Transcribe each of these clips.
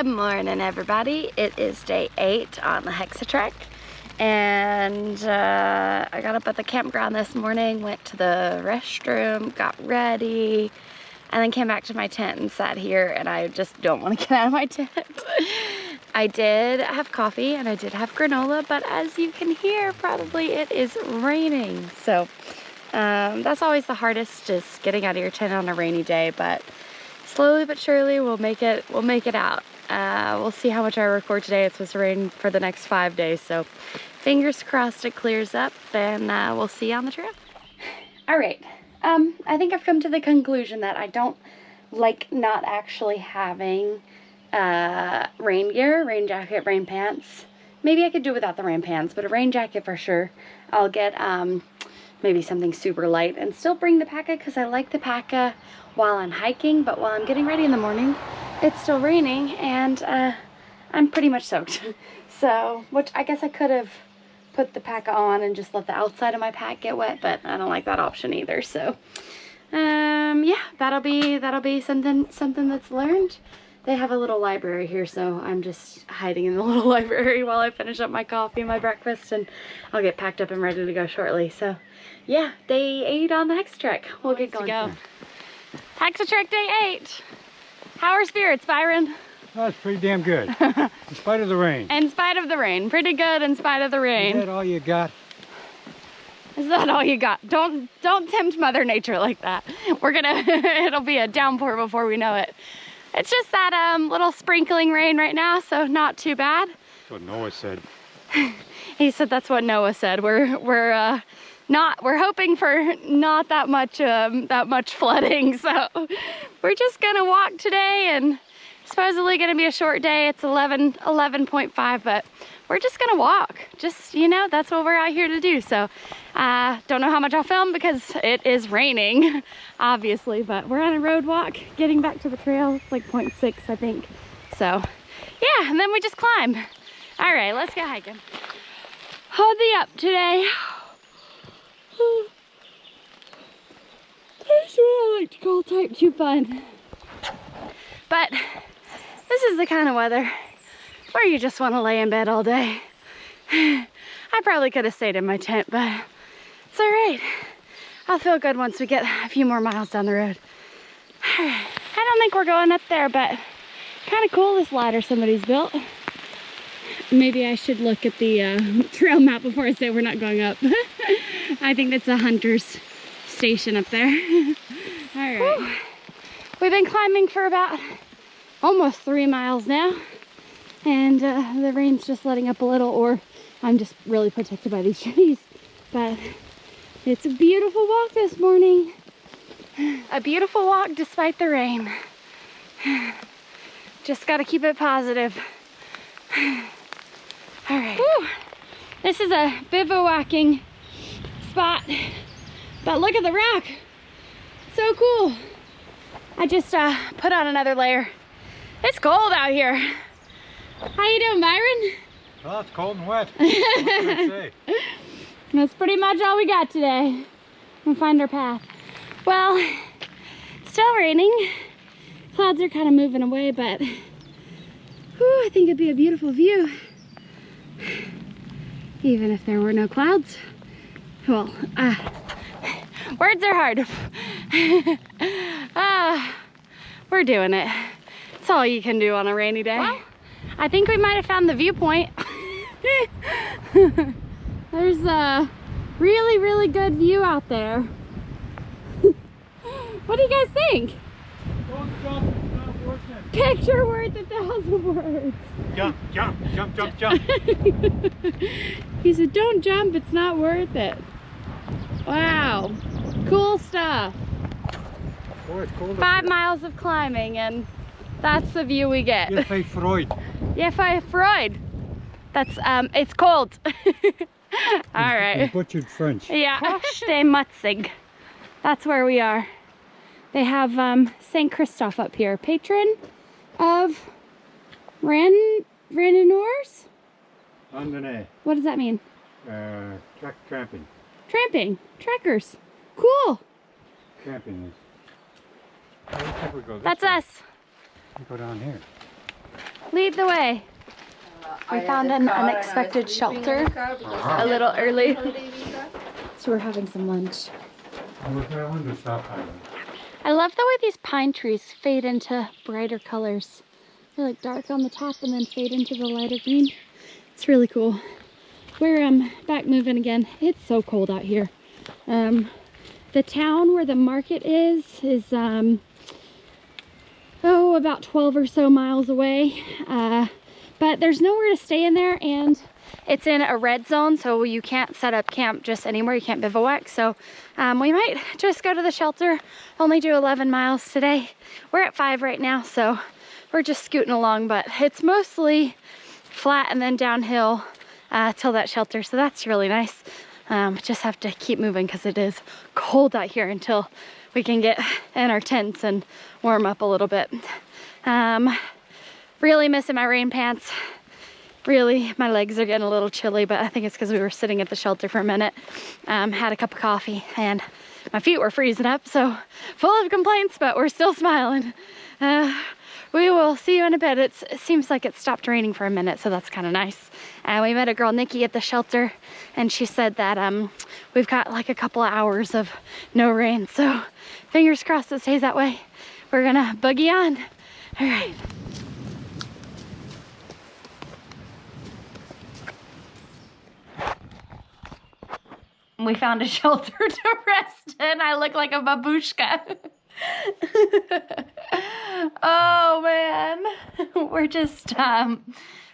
Good morning, everybody. It is day 8 on the HexaTrek, and I got up at the campground this morning, went to the restroom, got ready, and then came back to my tent and sat here, and I just don't want to get out of my tent. I did have coffee and I did have granola, but as you can hear, probably it is raining. So that's always the hardest, just getting out of your tent on a rainy day, but slowly but surely we'll make it out. We'll see how much I record today. It's supposed to rain for the next 5 days, so fingers crossed it clears up, and we'll see you on the trail. All right, I think I've come to the conclusion that I don't like not actually having rain gear, rain jacket, rain pants. Maybe I could do without the rain pants, but a rain jacket for sure. I'll get maybe something super light and still bring the parka, because I like the parka while I'm hiking, but while I'm getting ready in the morning, it's still raining and I'm pretty much soaked. So, which I guess I could have put the parka on and just let the outside of my pack get wet, but I don't like that option either. So yeah, that'll be something that's learned. They have a little library here, so I'm just hiding in the little library while I finish up my coffee and my breakfast, and I'll get packed up and ready to go shortly. So yeah, day 8 on the HexaTrek. We'll get going. HexaTrek day 8. How are spirits, Byron? Oh, it's pretty damn good, in spite of the rain. In spite of the rain. Pretty good in spite of the rain. Is that all you got? Is that all you got? Don't tempt Mother Nature like that. We're gonna, it'll be a downpour before we know it. It's just that little sprinkling rain right now, so not too bad. That's what Noah said. He said that's what Noah said. We're hoping for not that much flooding, so we're just gonna walk today, and supposedly gonna be a short day. It's 11.5, but we're just gonna walk. Just, you know, that's what we're out here to do. So don't know how much I'll film because it is raining, obviously, but we're on a road walk getting back to the trail. It's like 0.6, I think. So yeah, and then we just climb. All right, let's get hiking. Hold the up today. That's what I like to call type 2 fun. But this is the kind of weather where you just want to lay in bed all day. I probably could have stayed in my tent, but it's all right. I'll feel good once we get a few more miles down the road. I don't think we're going up there, but kind of cool, this ladder somebody's built. Maybe I should look at the trail map before I say we're not going up. I think that's a hunter's station up there. All right. Whew. We've been climbing for about almost 3 miles now, and the rain's just letting up a little, or I'm just really protected by these trees. But it's a beautiful walk this morning. A beautiful walk despite the rain. Just gotta keep it positive. All right. Whew. This is a bivouacking spot, but look at the rock. So cool. I just put on another layer. It's cold out here. How you doing, Byron? Well, it's cold and wet. What can I say? That's pretty much all we got today. We'll find our path. Well, still raining. Clouds are kind of moving away, but whew, I think it'd be a beautiful view. Even if there were no clouds. Well, words are hard. We're doing it. It's all you can do on a rainy day. Well, I think we might have found the viewpoint. There's a really, really good view out there. What do you guys think? Don't jump, it's not worth it. Picture worth 1,000 words. Jump, jump, jump, jump, jump. He said, don't jump, it's not worth it. Wow, cool stuff. Boy, it's cold. 5 miles of climbing, and that's the view we get. Yes, I Freud. Yes, I Freud. That's, it's cold. All right. Butchered French. Yeah, stay mutzig. That's where we are. They have St. Christophe up here, patron of randonneurs? Randonnée. What does that mean? Tramping. Tramping. Trekkers. Cool. Camping is. I think we go this That's way. us. We go down here. lead the way. We found an unexpected shelter a little early. So we're having some lunch. I love the way these pine trees fade into brighter colors. They're like dark on the top and then fade into the lighter green. It's really cool. We're back moving again. It's so cold out here. The town where the market is about 12 or so miles away. But there's nowhere to stay in there, and it's in a red zone, so you can't set up camp just anywhere. You can't bivouac. So we might just go to the shelter, only do 11 miles today. We're at 5 right now, so we're just scooting along, but it's mostly flat and then downhill till that shelter. So that's really nice. Just have to keep moving because it is cold out here until we can get in our tents and warm up a little bit. Really missing my rain pants. Really, my legs are getting a little chilly, but I think it's because we were sitting at the shelter for a minute. Had a cup of coffee and my feet were freezing up, so full of complaints, but we're still smiling. We will see you in a bit. It seems like it stopped raining for a minute, so that's kind of nice. We met a girl, Nikki, at the shelter, and she said that we've got like a couple of hours of no rain, so fingers crossed it stays that way. We're gonna boogie on. All right. We found a shelter to rest in. I look like a babushka. Oh man, we're just trying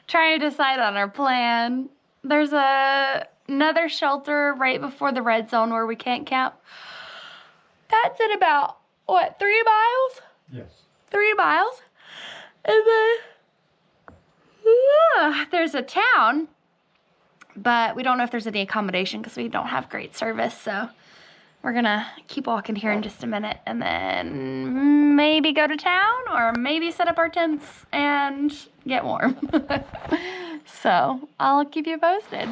to decide on our plan. There's another shelter right before the red zone where we can't camp. That's at about, what, 3 miles? Yes. 3 miles. And then there's a town, but we don't know if there's any accommodation because we don't have great service. So we're gonna keep walking here in just a minute and then maybe go to town or maybe set up our tents and get warm. So I'll keep you posted.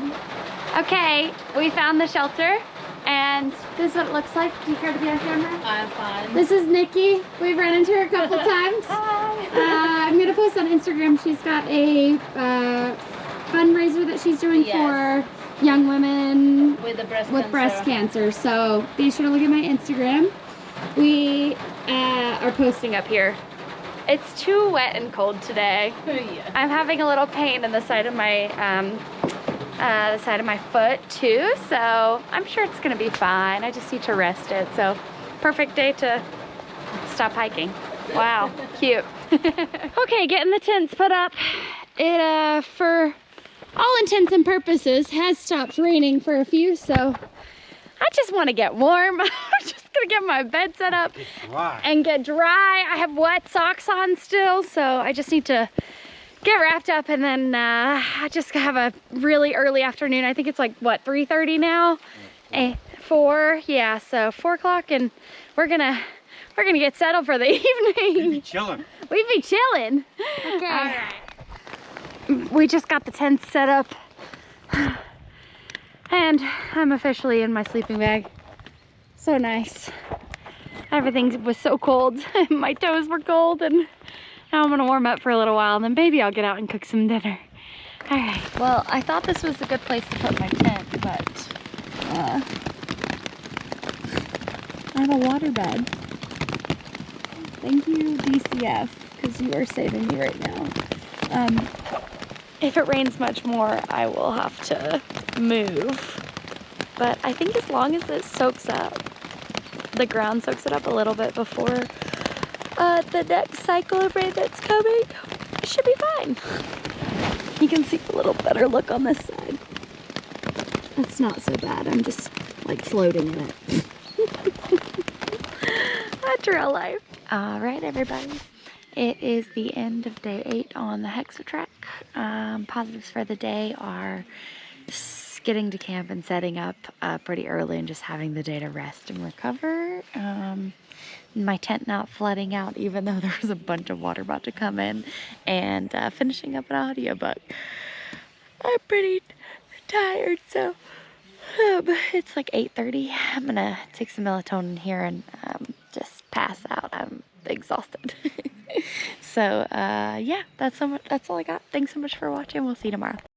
Okay, we found the shelter and this is what it looks like. Do you care to be on camera? I'm fine. This is Nikki. We've run into her a couple times. Hi. I'm gonna post on Instagram. She's got a fundraiser that she's doing for young women with breast cancer. So be sure to look at my Instagram. We are posting up here. It's too wet and cold today. Yeah. I'm having a little pain in the side of my foot too, so I'm sure it's gonna be fine. I just need to rest it. So perfect day to stop hiking. Wow, cute. Okay, getting the tents put up. It for all intents and purposes has stopped raining for a few, so I just want to get warm. I'm just gonna get my bed set up and get dry. I have wet socks on still, so I just need to get wrapped up and then I just have a really early afternoon. I think it's like, what, 3:30 now? 4, yeah, so 4 o'clock, and we're gonna get settled for the evening. We be chilling. We be chilling. Okay. All right. We just got the tents set up and I'm officially in my sleeping bag. So nice. Everything was so cold. My toes were cold, and now I'm gonna warm up for a little while and then maybe I'll get out and cook some dinner. All right. Well, I thought this was a good place to put my tent, but I have a water bed. Thank you, DCF, because you are saving me right now. If it rains much more, I will have to move. But I think as long as it soaks up, the ground soaks it up a little bit before the next cycle of rain that's coming, it should be fine. You can see a little better look on this side. It's not so bad. I'm just like floating in it. That's real life. All right, everybody. It is the end of day 8 on the HexaTrek. Positives for the day are getting to camp and setting up pretty early and just having the day to rest and recover. My tent not flooding out even though there was a bunch of water about to come in, and finishing up an audiobook. I'm pretty tired, so it's like 8:30. I'm gonna take some melatonin here and just pass out. I'm exhausted. So yeah, that's all I got. Thanks so much for watching. We'll see you tomorrow.